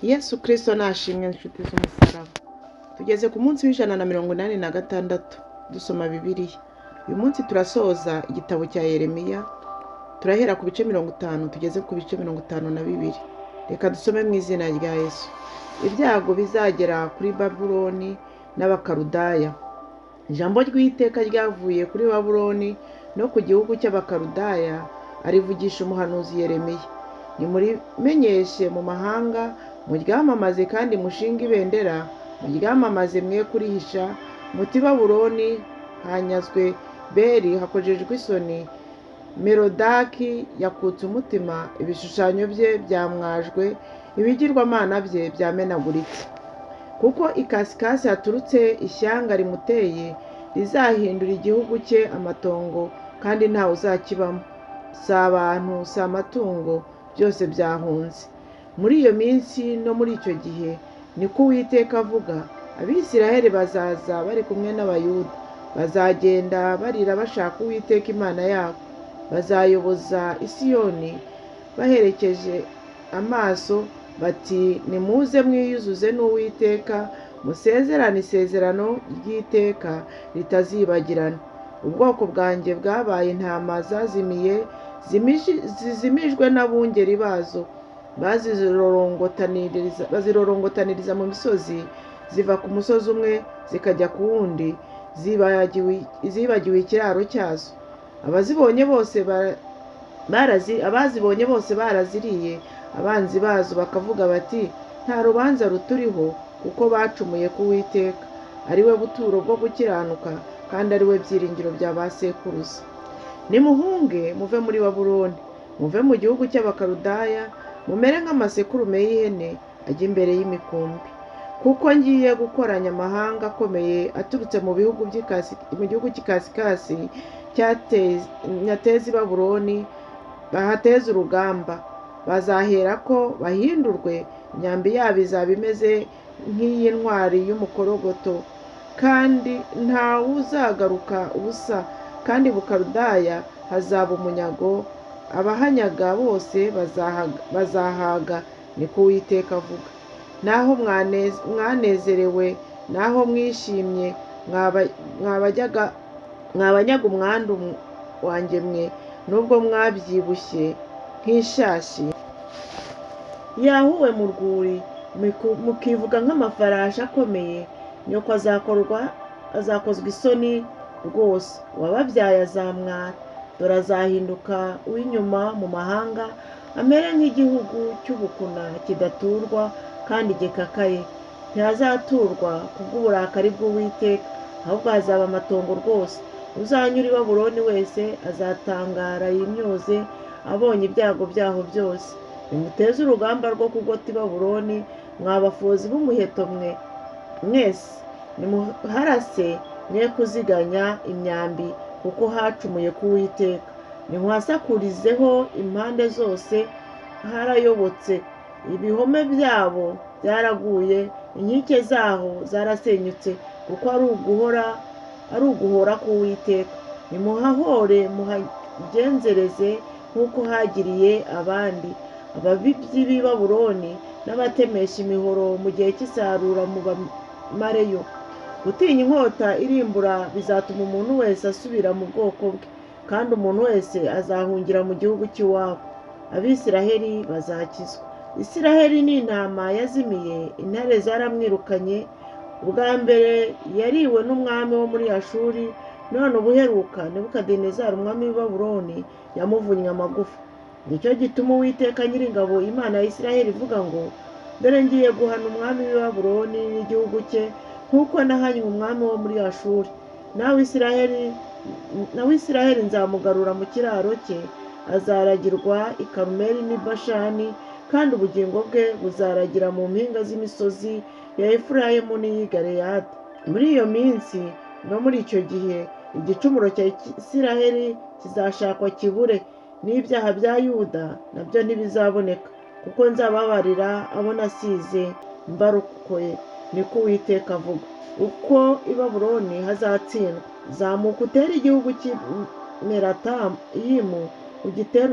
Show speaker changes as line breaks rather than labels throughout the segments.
Yesu Kristo nashimwe inshuti z'umusaraba. Tugeze ku munsi w'186 dusoma Bibiliya. Uyu munsi turasoza igitabo cya Yeremiya. Turahera ku bice 50 tugeze ku bice 52. Reka dusome mu izina rya Yesu. Ibyago bizagera kuri Babuloni n'Abakarudaya. Ijambo ry'Uwiteka ryavuye kuri Babuloni no ku gihugu cy'Abakarudaya arivugisha umuhanuzi Yeremiya. Nimurimenyeshe mu mahanga, muryamamaze kandi mushinga ibendera, muryamamaze mwe kurihisha, muti Babuloni hanyazwe Beli hakojejwe isoni, Merodaki yakutse umutima, ibishushanyo bye byamwajwe, ibigirwamana bye byamenaguritse. Kuko ikasikasi haturutse ishyanga rimuteye, rizahindura igihugu cye amatongo kandi ntawe uzakibamo. Si abantu, si amatungo, byose byahunze. Muri iyo minsi no muri icyo gihe niko Uwiteka avuga, Abisiraheli bazaza bari kumwe n'Abayuda, bazagenda barira bashaka Uwiteka Imana yabo. Bazayoboza i Siyoni baherekeje amaso bati, nimuze mwiyuzuze n'Uwiteka, musezerane isezerano ry'iteka ritazibagirana. Ubwoko bwanjye bwabaye intama zazimiye, zizimijwe n'abungeri bazo. Bazirorongotaniriza mu misozi, ziva ku musozi umwe zikajya ku wundi, zibagiwe ikiraro cyazo. Abazibonye bose baraziriye, abanzi bazo bakavuga bati, nta rubanza ruturiho, kuko bacumuye ku Uwiteka, ari we buturo bwo gukiranuka, kandi ari we byiringiro bya ba sekuruza. Nimuhunge muve muri Babuloni, muve mu gihugu cy'Abakarudaya, mumere nk'amasekurume y'ihene ajya imbere y'imikumbi. Kuko ngiye gukoranya amahanga akomeye aturutse mu gihugu cy'ikasikasi nyateza i Babuloni, bahateze urugamba. Bazahera ko bahindurwe, imyambi yabo izaba imeze nk'iy'intwari y'umukorogoto, kandi ntawe uzagaruka ubusa. Kandi Bukarudaya hazaba umunyago, abahanyaga bose bazahaga, niko Uwiteka avuga. Naho mwanezerewe, naho mwishimye, mwabanyaga umwandu wanjye mwe, nubwo mwabyibushye nk'ishashi yahuwe mu rwuri, mukivuga nk'amafarashi akomeye. Nyoko azakozwa isoni rwose, uwababyaye azamwara. Dore azahinduka uw'inyuma mu mahanga, amere nk'igihugu cy'ubukuna kidaturwa kandi gikakaye. Ntihazaturwa kubw'uburakari bw'Uwiteka, ahubwo hazaba amatongo rwose. Uzanyura i Babuloni wese azatangara yimyoze, abonye ibyago byaho byose. Nimuteze urugamba rwo kugota i Babuloni, mwa bafozi b'umuheto mwe mwese. Nimuharase mwe kuziganya imyambi, kuko hacumuye ku Uwiteka. Nimuhasakurizeho impande zose, harayobotse. Ibihome byabo byaraguye, inkike zaho zarasenyutse, kuko ari uguhora ku Uwiteka. Nimuhahore muhagenzereze nk'uko hagiriye abandi. Ababibyi b'i Babuloni n'abatemesha imihoro mu gihe cy'isarura mubamareyo. Gutinya inkota irimbura bizatuma umuntu wese asubira mu bwoko bwe, kandi umuntu wese azahungira mu gihugu cy'iwabo. Abisiraheli bazakizwa. Isiraheli ni intama yazimiye, intare zaramwirukanye. Ubwa mbere yariwe n'umwami wo muri Ashuri, none ubuheruka Nebukadinezari umwami w'i Babuloni yamuvunnye amagufa. Nicyo gituma Uwiteka Nyiringabo, Imana ya Isiraheli, ivuga ngo, dore ngiye guhana umwami w'i Babuloni n'igihugu cye, nk'uko nahanye umwami wo muri Ashuri. Nawe Isiraheli nzamugarura mu kiraro cye, azaragirwa i Karumeli n'i Bashani, kandi ubugingo bwe buzaragira mu mpinga z'imisozi ya Efurayimu n'iyi Galeyadi. Muri iyo minsi no muri icyo gihe, igicumuro cya Isiraheli kizashakwa kibure, n'ibyaha bya Yuda nabyo ntibizaboneka, kuko nzababarira abo nasize mbarokoye, niko Uwiteka avuga. Uko i Babuloni hazatsindwa, zamuka utere igihugu cy'i Meratayimu,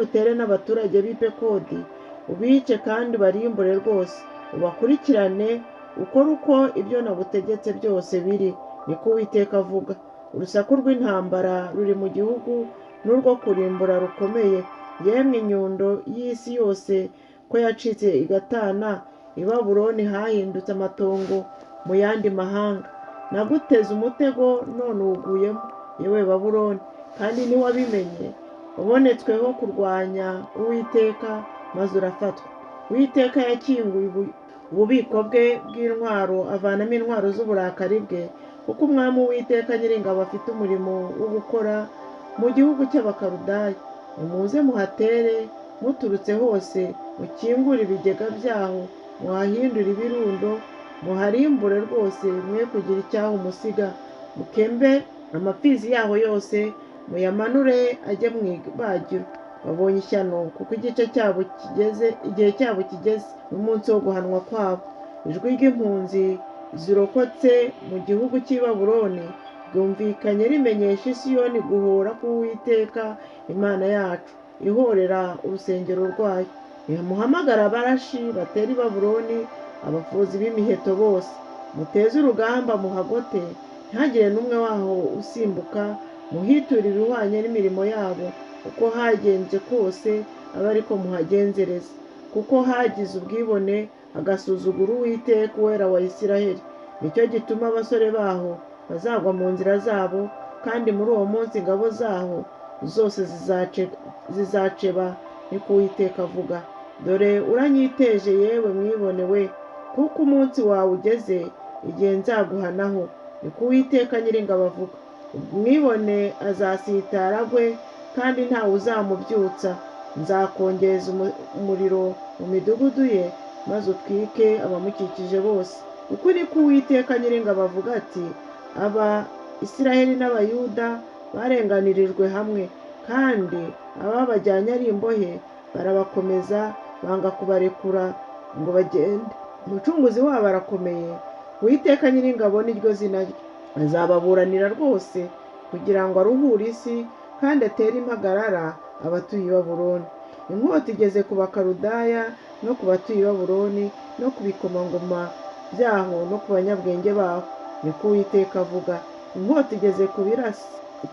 utere n'abaturage b'i Pekodi, ubice kandi barimbure rwose. ubakurikirane ukore uko ibyo nagutegetse byose biri, niko Uwiteka avuga. Urusaku rw'intambara ruri mu gihugu n'urwo kurimbura rukomeye. Yemwe inyundo y'isi yose ko yacitse igatana, i Babuloni hahindutse amatongo mu yandi mahanga. Naguteze umutego none uwuguyemo, yewe Babuloni, kandi ntiwabimenye. Wabonetsweho kurwanya Uwiteka maze urafatwa. Uwiteka yakinguye ububiko bwe bw'intwaro, avanamo intwaro z'uburakari bwe, kuko umwami Uwiteka Nyiringabo afite umurimo wo gukora mu gihugu cy'Abakaludaya. Nimuze muhatere muturutse hose, mukingure ibigega byaho, muhahindure ibirundo, muharimbure rwose, mwe kugira icyaho musiga. Mukembe amapfizi yaho yose, muyamanure ajye mu ibagiro. Babonye ishyano, kuko igihe cyabo kigeze, n'umunsi wo guhanwa kwabo. Ijwi ry'impunzi zirokotse mu gihugu cy'i Babuloni ryumvikanye rimenyesha i Siyoni guhora k'Uwiteka Imana yacu, ihorera urusengero rwayo. Muhamagara abarashi batera i Babuloni, abafuzi b'imiheto bose. Muteze urugamba muhagote, ntihagire n'umwe waho usimbuka. Muhiture ibihwanye n'imirimo yabo, uko hagenze kose abe ariko muhagenzereza. Kuko hagize ubwibone, agasuzugura Uwiteka Uwera wa Isiraheli. Nicyo gituma abasore baho bazagwa mu nzira zabo, kandi muri uwo munsi ingabo zaho zose zizaceba, niko Uwiteka avuga. Dore uranyiteje, yewe mwibone we, kuko umunsi wawe ugeze, igihe nzaguhanaho, niko Uwiteka Nyiringabo avuga. Mwibone azasitara agwe, kandi ntawe uzamubyutsa. Nzakongeza umuriro mu midugudu ye, maze utwike abamukikije bose. Uku niko Uwiteka Nyiringabo avuga ati, aba Isiraheli n'Abayuda barenganirijwe hamwe, kandi ababajyanye ari imbohe barabakomeza, banga kubarekura ngo bagende. Umucunguzi wabo arakomeye, Uwiteka Nyiringabo niryo zina rye. Azababuranira rwose kugira ngo aruhure isi, kandi atere impagarara abatuye i Babuloni. Inkota igeze ku Bakaludaya no ku batuye i Babuloni, no ku bikomangoma byaho no ku banyabwenge baho, niko Uwiteka avuga. Inkota igeze ku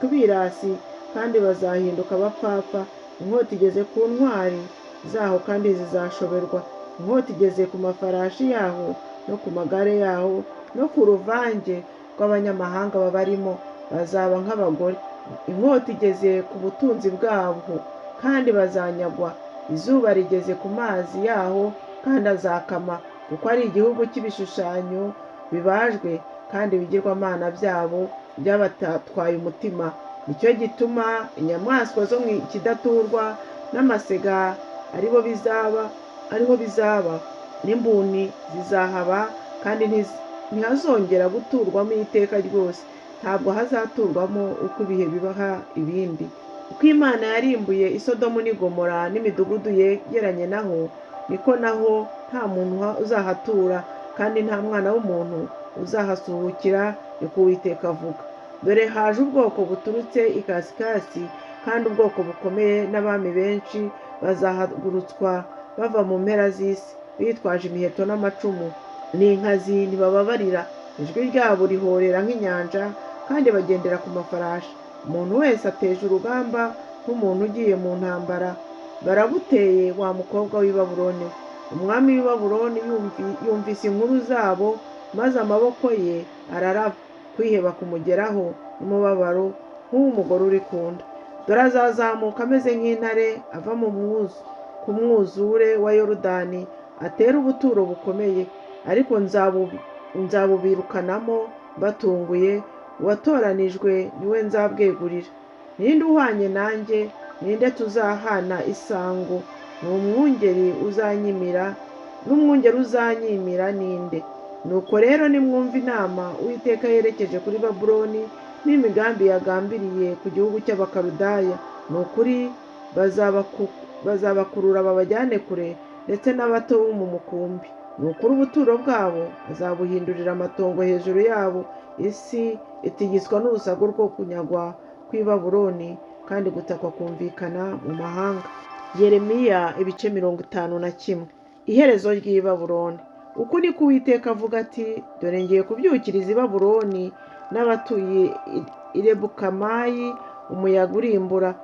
birasi, kandi bazahinduka abapfapfa. Inkota igeze ku ntwari zaho, kandi zizashoberwa. Inkota igeze ku mafarashi yaho no ku magare yaho, no ku ruvange rw'abanyamahanga babarimo, bazaba nk'abagore. Inkota igeze ku butunzi bwabo, kandi bazanyagwa. Izuba rigeze ku mazi yaho, kandi azakama, kuko ari igihugu cy'ibishushanyo bibajwe, kandi ibigirwamana byabo byabatwaye umutima. Nicyo gituma inyamaswa zo mu kidaturwa n'amasega ariho bizaba, n'imbuni zizahaba, kandi ntihazongera guturwamo iteka ryose. Ntabwo hazaturwamo uko ibihe bibaha ibindi. Uko Imana yarimbuye i Sodomu n'i Gomora n'imidugudu yegeranye naho, niko naho nta muntu uzahatura, kandi nta mwana w'umuntu uzahasuhukira, niko Uwiteka avuga. Dore haje ubwoko buturutse ikasikasi, kandi ubwoko bukomeye n'abami benshi bazahagurutswa bava mu mpera z'isi, bitwaje imiheto n'amacumu n'inkazi ntibababarira. Ijwi ryabo rihorera nk'inyanja, kandi bagendera ku mafarashi. Umuntu wese ateje urugamba nk'umuntu ugiye mu ntambara. Barabuteye, wa mukobwa w'i Babuloni. Umwami w'i Babuloni yumvise inkuru zabo, maze amaboko ye araraba. Kwiheba kumugeraho n'umubabaro nk'uw'umugore uri ku nda. Dore azazamuka ameze nk'intare, ava ku mwuzure wa Yorodani, atera ubuturo bukomeye. Ariko nzabubirukanamo batunguye. Uwatoranijwe niwe nzabwegurira. Ninde uhwanye nanjye? Ninde tuzahana isango? N'umwungeri uzanyimira ninde? Nuko rero nimwumva inama Uwiteka yerekeje kuri Babuloni, n'imigambi yagambiriye ku gihugu cy'Abakaludaya. Ni ukuri bazabakurura babajyane kure, ndetse n'abato bo mu mukumbi. Ni ukuri ubuturo bwabo azabuhindurira amatongo hejuru yabo. Isi itigizwa n'urusaku rwo kunyagwa kw'i Babuloni, kandi gutakwa kumvikana mu mahanga. Yeremiya ibice 51. Iherezo ry'i Babuloni. uku ni ko Uwiteka avuga ati dore ngiye kubyukiriza i Babuloni n'abatuye i Lebukamayi umuyaga urimbura,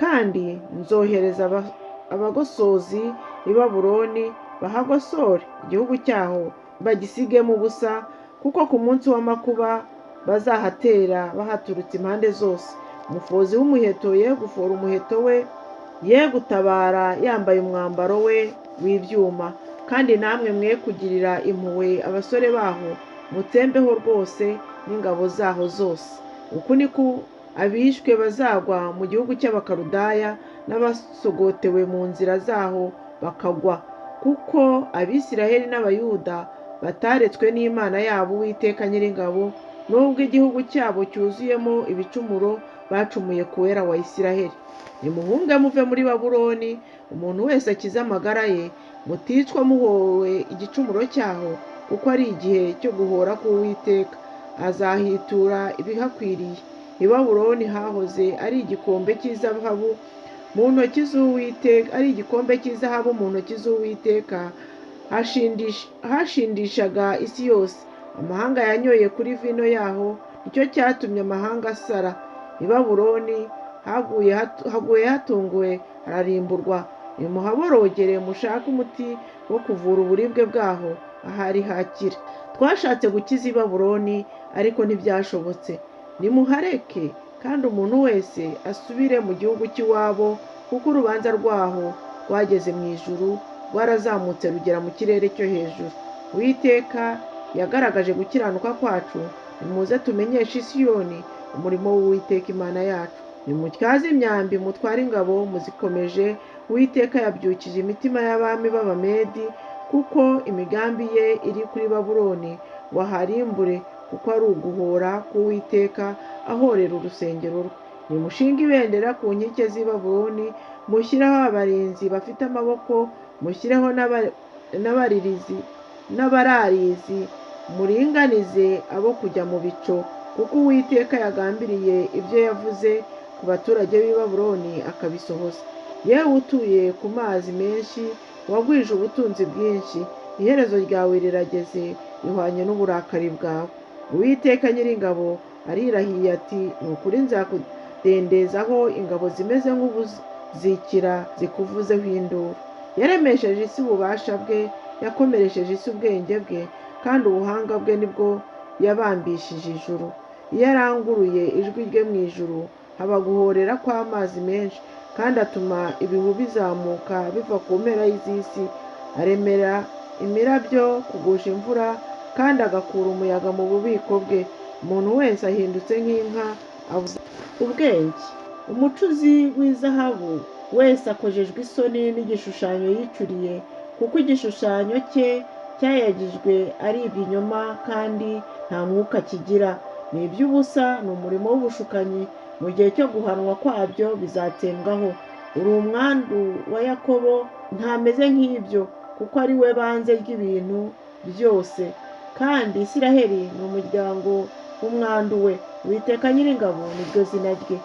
kandi nzohereza abagosozi i Babuloni bahagosore igihugu cyaho bagisigemo ubusa, kuko ku munsi w'amakuba bazahatera bahaturutse impande zose. Umufozi w'umuheto ye gufora umuheto we, ye gutabara yambaye umwambaro we w'ibyuma. Kandi namwe mwe kugirira impuhwe abasore baho, mutsembeho rwose n'ingabo zaho zose. Uku ni ko abishwe bazagwa mu gihugu cy'Abakaludaya, n'abasogotewe mu nzira zaho bakagwa, kuko Abisiraheli n'Abayuda bataretswe n'Imana yabo Uwiteka Nyiringabo, nubwo igihugu cyabo cyuzuyemo ibicumuro bacumuye ku Uwera wa Isiraheli. Nimuhunge muve muri Babuloni, umuntu wese akize amagara ye, muticwa muhowe igicumuro cyaho, kuko ari igihe cyo guhora k'Uwiteka, azahitura ibihakwiriye. I Babuloni hahoze ari igikombe cy'izahabu mu ntoki z'Uwiteka, hashindishaga isi yose. Amahanga yanyoye kuri vino yaho, nicyo cyatumye amahanga asara. I Babuloni haguye hatunguwe hararimburwa. Nimuhaborogere mushake umuti wo kuvura uburibwe bwaho, ahari hakira. Twashatse gukiza i Babuloni, ariko ntibyashobotse. Nimuhareke, kandi umuntu wese asubire mu gihugu cy'iwabo, kuko urubanza rwaho rwageze mu ijuru, rwarazamutse rugera mu kirere cyo hejuru. Uwiteka yagaragaje gukiranuka kwacu. Nimuze tumenyeshe i Siyoni umurimo w'Uwiteka Imana yacu. Nimutyaze imyambi, mutware ingabo muzikomeje. Uwiteka yabyukije imitima y'abami b'Abamedi, kuko imigambi ye iri kuri Babuloni, ngo aharimbure, kuko ari uguhora k'Uwiteka ahorera urusengero rwe. Nimushinge ibendera ku nkike z'i Babuloni, mushyireho abarinzi bafite amaboko, mushyireho n'abararizi, muringanize abo kujya mu bico, kuko Uwiteka yagambiriye ibyo yavuze ku baturage b'i Babuloni akabisohoza. Yewe utuye ku mazi menshi, wagwije ubutunzi bwinshi, iherezo ryawe rirageze, rihwanye n'uburakari bwawe. Uwiteka Nyiringabo arirahiye ati ni ukuri nzakudendezaho ingabo zimeze nk'ubuzikira zikuvuzeho induru. Yaremesheje isi ububasha bwe, yakomeresheje isi ubwenge bwe, kandi ubuhanga bwe nibwo yabambishije ijuru. Iyo aranguruye ijwi rye mu ijuru, haba guhorera kw'amazi menshi, kandi atuma ibihu bizamuka biva ku mpera z'isi. Aremera imirabyo kugusha imvura, kandi agakura umuyaga mu bubiko bwe. Umuntu wese ahindutse nk'inka abuze ubwenge. Umucuzi w'izahabu wese akojejwe isoni n'igishushanyo yicuriye, kuko igishushanyo cye cyayagijwe ari ibinyoma, kandi nta mwuka kigira. Ni iby'ubusa, ni umurimo w'ubushukanyi. Mu gihe cyo guhanwa kwabyo bizatsembwaho. Uri umwandu wa Yakobo, ntameze nk'ibyo, kuko ari we banze ry'ibintu byose, kandi Isiraheli ni umuryango w'umwandu we. Uwiteka Nyiringabo ni ryo zina rye.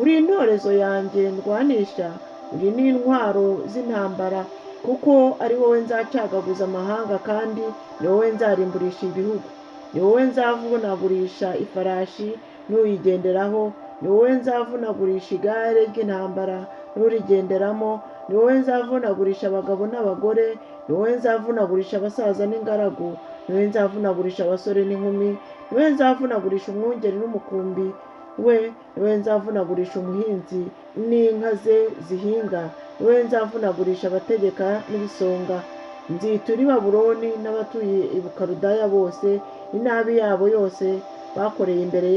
Uri intorezo yanjye ndwanisha, uri n'intwaro z'intambara, kuko ari wowe nzacagaguza amahanga, kandi ni wowe nzarimburisha ibihugu. Ni wowe nzavunagurisha ifarashi n'uyigenderaho, ni wowe nzavunagurisha igare ry'intambara n'urigenderamo, ni wowe nzavunagurisha abagabo n'abagore, ni wowe nzavunagurisha abasaza n'ingaragu, ni wowe nzavunagurisha abasore n'inkumi, ni wowe nzavunagurisha umwungeri n'umukumbi we, ni wowe nzavunagurisha umuhinzi n'inka ze zihinga, ni wowe nzavunagurisha abategeka n'ibisonga. Nzitura i Babuloni n'abatuye i Bukaludaya bose inabi yabo yose bakoreye imbere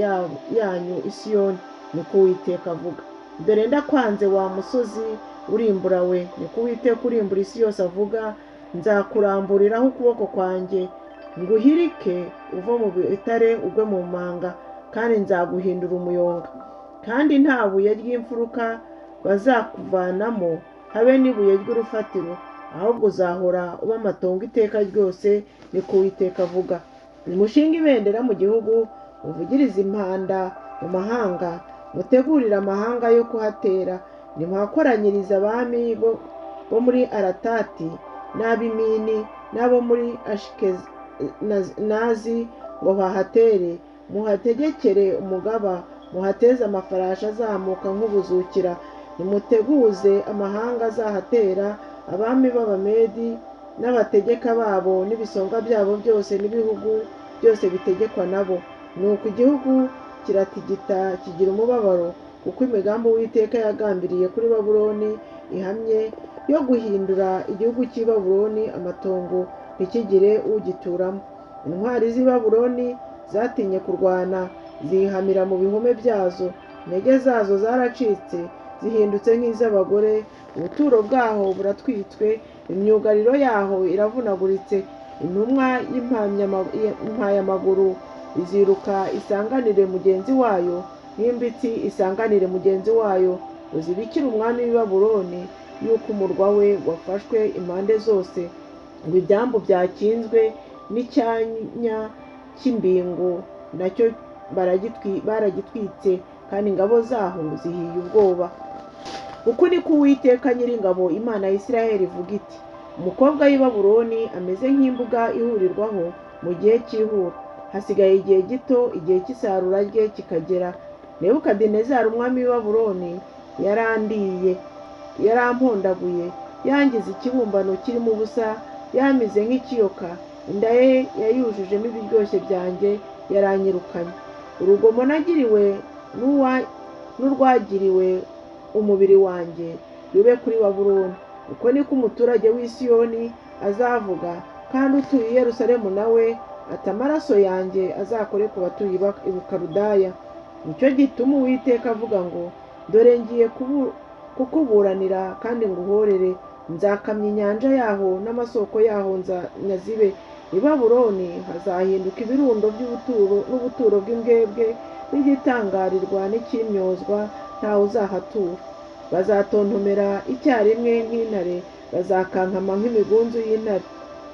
yanyu i Siyoni, niko Uwiteka avuga. Dore ndakwanze wa musozi urimbura we, niko Uwiteka urimbura isi yose avuga. Nzakuramburiraho ukuboko kwanjye, nguhirike uva mu bitare ugwe mu manga, kandi nzaguhindura umuyonga, kandi nta buye ry'imfuruka bazakuvanamo, habe n'ibuye ry'urufatiro, ahubwo uzahora uba amatongo iteka ryose, niko Uwiteka avuga. Nimushinge ibendera mu gihugu, muvugirize impanda mu mahanga, mutegurire amahanga yo kuhatera. Nimuhakoranyirize abami bo muri Aratati n'ab'Imini n'abo muri Ashikenazi ngo bahatere, muhategekere umugaba, muhateze amafarashi azamuka nk'ubuzukira, nimuteguze amahanga azahatera, abami b'Abamedi n'abategeka babo n'ibisonga byabo byose n'ibihugu byose bitegekwa nabo. Nuko igihugu kiratigita kigira umubabaro, kuko imigambi Uwiteka yagambiriye kuri Babuloni ihamye, yo guhindura igihugu cy'i Babuloni amatongo ntikigire ugituramo. Intwari z'i Babuloni zatinye kurwana, zihamira mu bihome byazo, intege zazo zaracitse, zihindutse nk'iz'abagore, ubuturo bwaho buratwitswe, imyugariro yaho iravunaguritse. Intumwa y'impayamaguru iziruka isanganire mugenzi wayo, n'imbitsi isanganire mugenzi wayo, ngo zibikire umwami w'i Babuloni yuko umurwa we wafashwe impande zose, ngo ibyambu byakinzwe n'icyanya cy'imbingo nacyo baragitwitse, kandi ingabo zaho zihiye ubwoba. Uku ni ko Uwiteka Nyiringabo, Imana ya Isiraheli ivuga iti: umukobwa w'i Babuloni ameze nk'imbuga ihurirwaho mu gihe cy'ihura. Hasigaye igihe gito, igihe cy'isarura rye kikagera. Nebukadinezari umwami w'i Babuloni yarampondaguye, yangize ikibumbano kirimo ubusa, yamize nk'ikiyoka, inda ye yayujujemo ibiryoshye byanjye, yaranyirukanye. Urugomo nagiriwe n'urwagiriwe umubiri wanjye rube kuri Babuloni. Uko niko umuturage w'i Siyoni azavuga, kandi utuye i Yerusalemu nawe ati: amaraso yanjye azakore ku batuye i Bukaludaya. Nicyo gituma Uwiteka avuga ngo: dore ngiye kukuburanira kandi nguhorere, nzakamya inyanja yaho n'amasoko yaho nyazibe. I Babuloni hazahinduka ibirundo n'ubuturo bw'imbwebwe, n'igitangarirwa n'icyimyozwa, ntawe uzahatura. Bazatontomera icyarimwe nk'intare, bazakankama nk'imigunzu y'intare.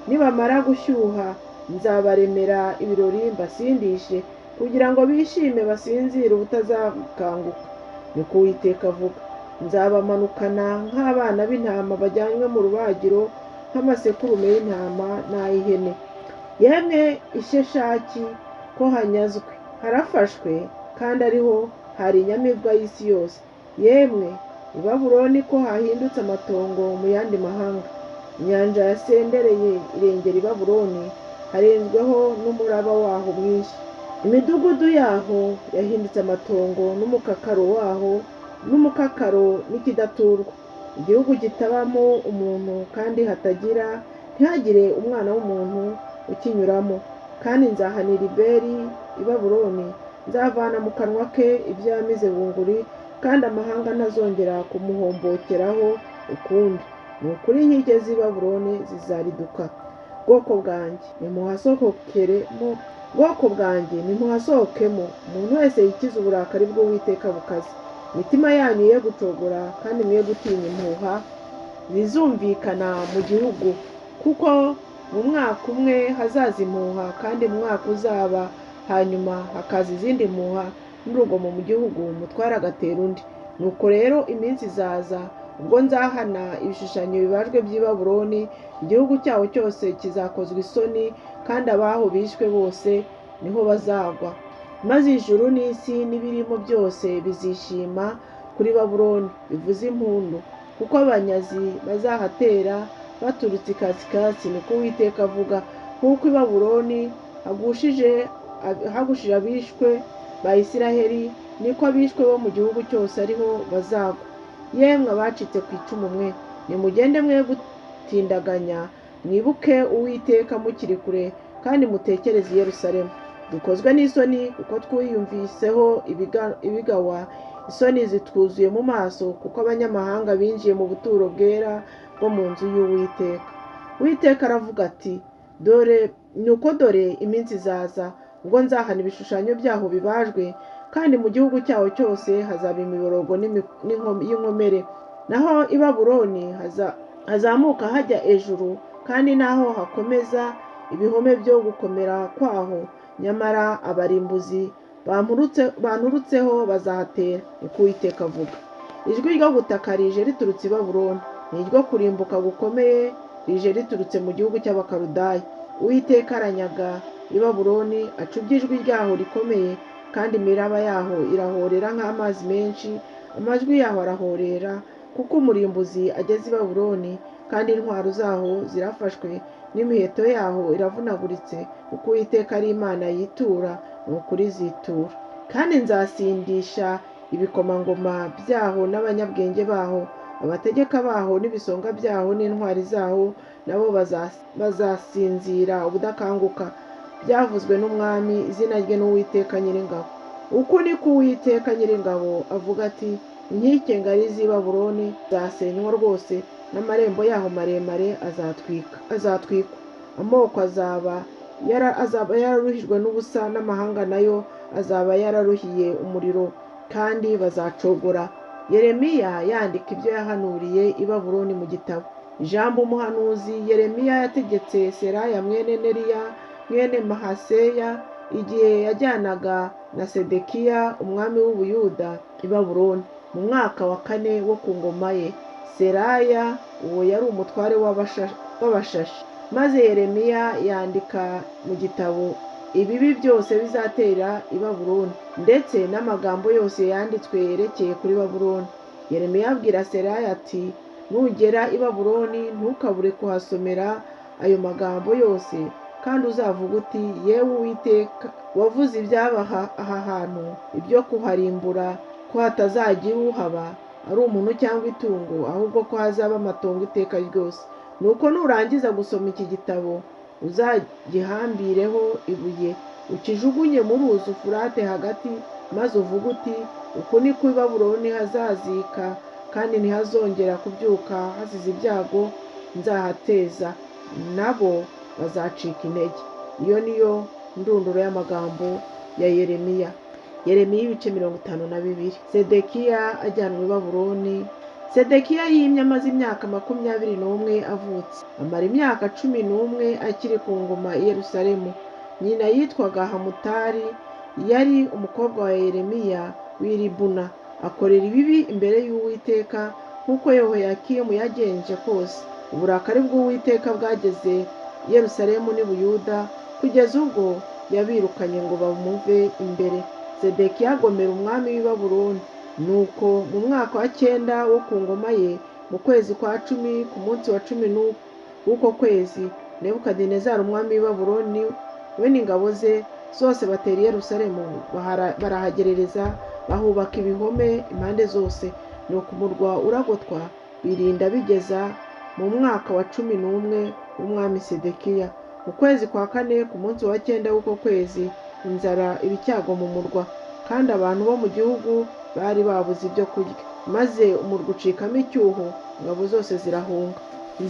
Nibamara gushyuha, nzabaremera ibirori mbasindishe, kugira ngo bishime basinzire ubutazakanguka. Niko Uwiteka avuga. Nzabamanukana nk'abana b'intama bajyanywe mu rubagiro, nk'amasekurume y'intama n'ay'ihene. Yemwe Isheshaki, ko hanyazwe, harafashwe, kandi ariho hari inyamibwa y'isi yose. Yemwe i Babuloni, ko hahindutse amatongo mu yandi mahanga. Inyanja yasendereye irengera i Babuloni, harenzweho n'umuraba waho mwinshi. Imidugudu yaho yahindutse amatongo, n'umukakaro waho n'umukakaro n'ikidaturwa. Igihugu kitabamo umuntu, kandi ntihagire umwana w'umuntu ukinyuramo. Kandi nzahanira Iberi i Babuloni, nzavana mu kanwa ke ibyo yamize bunguri, kandi amahanga ntazongera kumuhombokeraho ukundi. Ni ukuri inkike z'i Babuloni zizariduka. Bwoko bwanjye nimuhasohokemo, umuntu wese yikize uburakari bw'Uwiteka bukaze. Imitima yanyu ye gucogora, kandi mwe gutinya impuha zizumvikana mu gihugu, kuko mu mwaka umwe hazaza impuha, kandi mu mwaka uzaba hanyuma hakaza izindi mpuha n'urugomo mu gihugu, umutware agatera undi. Nuko rero iminsi izaza, ubwo nzahana ibishushanyo bibajwe by'i Babuloni, igihugu cyaho cyose kizakozwa isoni, kandi abaho bishwe bose niho bazagwa. Maze ijuru n'isi n'ibirimo byose bizishima kuri Babuloni, bivuze impundu, kuko abanyazi bazahatera baturutse ikasikazi. Niko Uwiteka avuga. Nk'uko i Babuloni hagushije abishwe ba Isiraheli, niko abishwe bo mu gihugu cyose ariho bazagwa. Yemwe abacitse ku icumu mwe, nimugende mwe gutindaganya, mwibuke Uwiteka mukiri kure, kandi mutekereze i Yerusalemu. Dukozwe n'isoni, kuko twiyumviseho ibigawa, isoni zitwuzuye mu maso, kuko abanyamahanga binjiye mu buturo bwera bwo mu nzu y'Uwiteka. Uwiteka aravuga ati: dore iminsi izaza, ubwo nzahana ibishushanyo byaho bibajwe, kandi mu gihugu cyaho cyose hazaba imiborogo y'inkomere. Naho i Babuloni hazamuka hajya ejuru, kandi naho hakomeza ibihome byo gukomera kwaho. Nyamara abarimbuzi banturutseho bazahatera. Niko Uwiteka avuga. Ijwi ryo gutaka rije riturutse i Babuloni, ni iryo kurimbuka gukomeye rije riturutse mu gihugu cy'abakaludaya. Uwiteka aranyaga i Babuloni, acubya ijwi ryaho rikomeye, kandi imiraba yaho irahorera nk'amazi menshi, amajwi yaho arahorera, kuko umurimbuzi ageze i Babuloni, kandi intwaro zaho zirafashwe, n'imiheto yaho iravunaguritse, kuko Uwiteka ari Imana yitura, ni ukuri zitura. Kandi nzasindisha ibikomangoma byaho n'abanyabwenge baho, abategeka baho n'ibisonga byaho n'intwari zaho, nabo bazasinzira ubudakanguka. Byavuzwe n'umwami, izina rye ni Uwiteka Nyiringabo. Uku ni ko Uwiteka Nyiringabo avuga ati: inkike ngari z'i Babuloni zasenywa rwose, n'amarembo yaho maremare azatwikwa. Amoko azaba yararuhijwe n'ubusa, n'amahanga nayo azaba yararuhiye umuriro, kandi bazacogora. Yeremiya yandika ibyo yahanuriye i Babuloni mu gitabo. Ijambo umuhanuzi Yeremiya yategetse Seraya mwene Neriya mwene Mahaseya igihe yajyanaga na Sedekiya umwami w'Ubuyuda i Babuloni mu mwaka wa 4 wo ku ngoma ye. Seraya uwo yari umutware w'abashashi. Maze Yeremiya yandika mu gitabo ibibi byose bizatera i Babuloni, ndetse n'amagambo yose yanditswe yerekeye kuri Babuloni. Yeremiya abwira Seraya ati: nugera i Babuloni ntukabure kuhasomera ayo magambo yose, kandi uzavuga uti: yewe Uwiteka wavuze iby'aba aha hantu, ibyo kuharimbura, ko hatazagira uhaba ari umuntu cyangwa itungo, ahubwo ko hazaba amatongo iteka ryose. Nuko nurangiza gusoma iki gitabo, uzagihambireho ibuye, ukijugunye mu ruzi Ufurate hagati, maze uvuga uti: uku ni ko i Babuloni hazazika, kandi ntihazongera kubyuka hasize ibyago nzahateza, nabo bazacika intege. Iyo niyo ndunduro y'amagambo ya Yeremiya. Yeremiya ibice 52. Sedekiya ajyanwa i Babuloni. Sedekiya yimye amaze imyaka 21 avutse, amara imyaka 11 akiri ku ngoma i Yerusalemu. Nyina yitwaga Hamutali, yari umukobwa wa Yeremiya w'i Libuna. Akorera ibibi imbere y'Uwiteka nk'uko Yehoyakimu yagenje kose. Uburakari bw'Uwiteka bwageze i Yerusalemu n'i Buyuda, kugeza ubwo yabirukanye ngo bamuve imbere. Sedekiya agomera umwami w'i Babuloni. Nuko mu mwaka wa 9 wo ku ngoma ye, mu kwezi kwa 10 ku munsi wa 10 w'uko kwezi, Nebukadinezari umwami w'i Babuloni we n'ingabo ze zose batera i Yerusalemu, barahagerereza, bahubaka ibihome impande zose. Nuko umurwa uragotwa, birinda bigeza mu mwaka wa 11 w'umwami Sedekiya. Mu kwezi kwa 4 ku munsi wa 9 w'uko kwezi, inzara iba icyago mu murwa, kandi abantu bo mu gihugu bari babuze ibyo kurya. Maze umurwa ucikamo icyuho, ingabo zose zirahunga,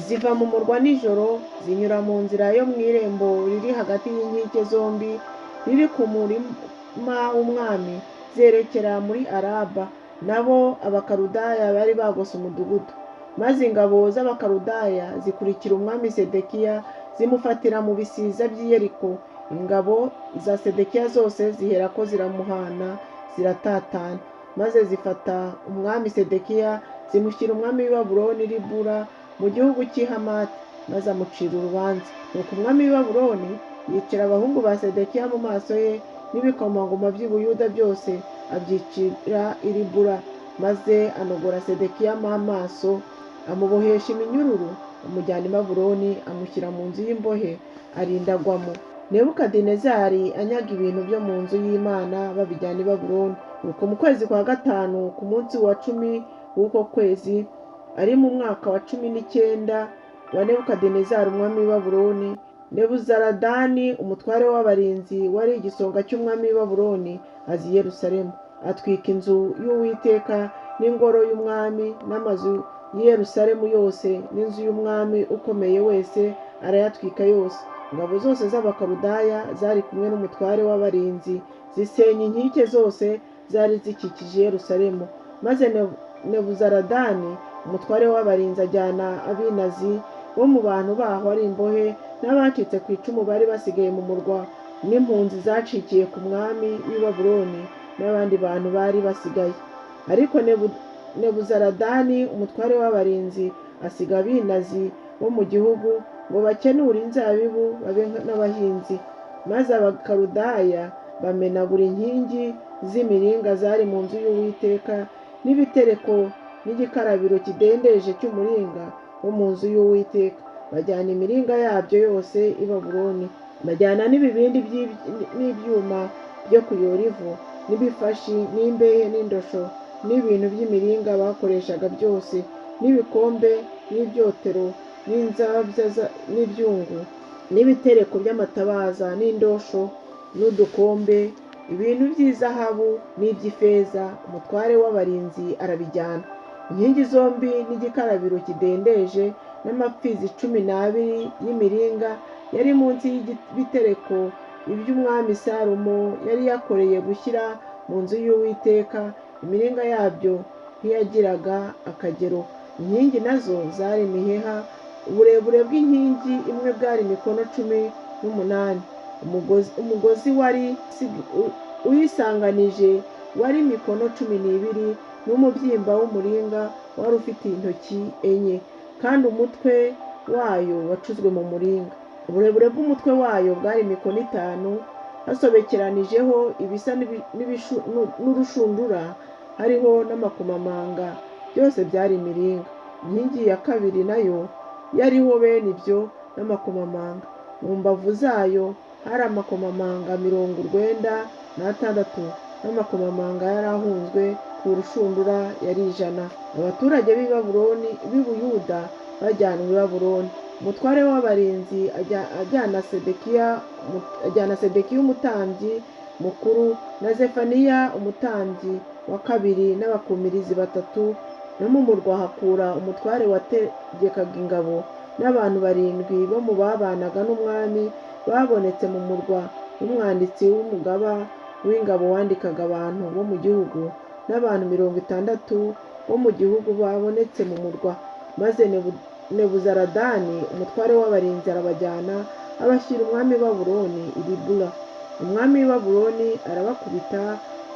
ziva mu murwa nijoro, zinyura mu nzira yo mu irembo riri hagati y'inkike zombi, riri ku murima w'umwami, zerekera muri Araba. Nabo abakaludaya bari bagose umudugudu. Maze ingabo z'abakaludaya zikurikira umwami Sedekiya, zimufatira mu bisiza by'i Yeriko. Ingabo za Sedekiya zose ziherako ziramuhana, ziratatana. Maze zifata umwami Sedekiya, zimushyira umwami w'i Babuloni Ribula mu gihugu cy'i Hamati, maze amucira urubanza. Nuko umwami w'i Babuloni yicira abahungu ba Sedekiya mu maso ye, n'ibikomangoma by'i Buyuda byose abyicira i Ribula. Maze anogora Sedekiya amaso, amubohesha iminyururu, amujyana i Babuloni, amushyira mu nzu y'imbohe, arinda agwamo. Nebukadinezari anyaga ibintu byo mu nzu y'Imana, babijyana i Babuloni. Nuko mu kwezi kwa 5 ku munsi wa 10 w'uko kwezi, ari mu mwaka wa 19 wa Nebukadinezari umwami w'i Babuloni, Nebuzaradani umutware w'abarinzi wari igisonga cy'umwami w'i Babuloni azi i Yerusalemu, atwika inzu y'Uwiteka n'ingoro y'umwami n'amazu y'i Yerusalemu yose, n'inzu y'umwami ukomeye wese arayatwika yose. Ingabo zose z'abakaludaya zari kumwe n'umutware w'abarinzi, zisenya inkike zose zari zikikije Yerusalemu. Maze Nebuzaradani umutware w'abarinzi ajyana abinazi bo mu bantu baho ari imbohe, n'abacitse ku icumu bari basigaye mu murwa, n'impunzi zacikiye ku mwami w'i Babuloni, n'abandi bantu bari basigaye. Ariko Nebuzaradani umutware w'abarinzi asiga abinazi bo mu gihugu ngo bakenure inzabibu babe n'abahinzi. Maze abakaludaya bamenagura inkingi z'imiringa zari mu nzu y'Uwiteka n'ibitereko n'igikarabiro kidendeje cy'umuringa wo mu nzu y'Uwiteka. Bajyana imiringa yabyo yose i Babuloni. Bajyana n'ibibindi n'ibyuma byo kuyora ivu n'ibifashi n'imbehe n'indosho n'ibintu by'imiringa bakoreshaga byose n'ibikombe n'ibyotero n'inzabya n'ibyungu n'ibitereko by'amatabaza n'indosho n'udukombe, ibintu by'izahabu n'iby'ifeza. Umutware w'abarinzi arabijyana. Inkingi zombi n'igikarabiro kidendeje n'amapfizi 12 y'imiringa yari munsi y'ibitereko iby'umwami Salomo yari yakoreye gushyira mu nzu y'Uwiteka. Imiringa yabyo ntiyagiraga akagero. Inkingi nazo zari imiheha. Uburebure bw'inkingi imwe bwari mikono 18. Umugozi wari uyisanganije wari mikono 12, n'umubyimba w'umuringa wari ufite intoki 4, kandi umutwe wayo wacuzwe mu muringa. Uburebure bw'umutwe wayo bwari mikono 5, hasobekeranijeho ibisa n'urushundura, hariho n'amakomamanga, byose byari imiringa. Inkingi ya kabiri nayo yariho bene ibyo n'amakomamanga. Mu mbavu zayo hari amakomamanga 96, n'amakomamanga yari ahunzwe ku rushundura yari 100. Abaturage b'i Buyuda bajyanwe i Babuloni. Umutware w'abarinzi ajyana Sedekiya umutambyi mukuru na Zefaniya umutambyi wa kabiri n'abakumirizi 3, no mu murwa hakura umutware wategekaga ingabo n'abantu 7 bo mu babanaga n'umwami babonetse mu murwa, n'umwanditsi w'umugaba w'ingabo wandikaga abantu bo mu gihugu, n'abantu 60 bo mu gihugu babonetse mu murwa. Maze Nebuzaradani umutware w'abarinzi arabajyana abashyira umwami w'i Babuloni i Ribula. Umwami w'i Babuloni arabakubita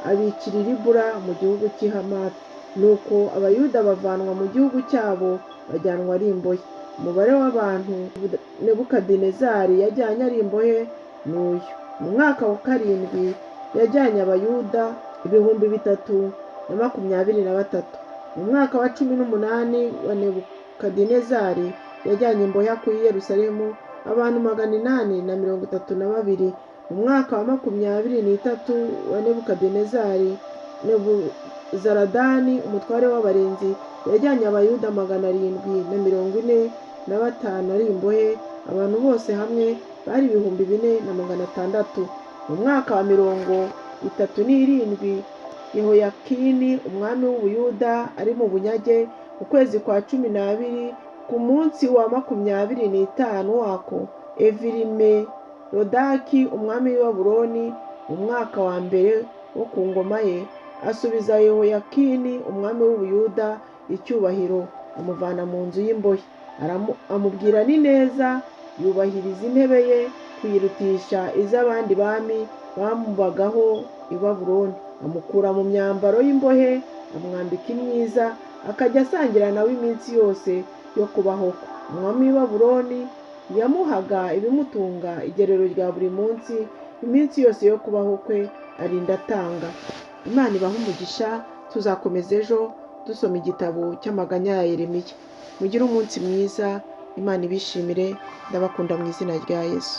abicira i Ribula mu gihugu cy'i Hamati. Nuko abayuda bavanwa mu gihugu cyabo bajyanwa ari imbohe. Umubare w'abantu Nebukadinezari yajyanye ari imbohe n'uyu. Mu mwaka wa 7 yajyanye abayuda 323. Mu mwaka wa 18 wa Nebukadinezari yajyanye imbohe ku Yerusalemu abantu 832. Mu mwaka wa 23 wa Nebukadinezari, Nebuzaradani umutware w'abarinzi yajyanye abayuda 745 ari imbohe. Abantu bose hamwe bari 4,600. Mu mwaka wa 37 Yehoyakini umwami w'Ubuyuda ari mu bunyage, mu kwezi kwa 12 ku munsi wa 25 wako, Evilimerodaki umwami w'i Babuloni mu mwaka wa mbere wo ku ngoma ye asubiza Yehoyakini umwami w'Ubuyuda icyubahiro, amuvana mu nzu y'imbohe. Amubwira n'ineza, yubahiriza intebe ye kuyirutisha iz'abandi bami bamubagaho i Babuloni. Amukura mu myambaro y'imbohe, amwambika imyiza, akajya asangira nawe iminsi yose yo kubaho kwe. Umwami w'i Babuloni yamuhaga ibimutunga igerero rya buri munsi, iminsi yose yo kubaho kwe arinda atanga. Imana ibahe umugisha. Tuzakomeza ejo dusoma igitabo cy'amaganya ya Yeremiya. Mugire umunsi mwiza. Imana ibishimire. Ndabakunda mu izina rya Yesu.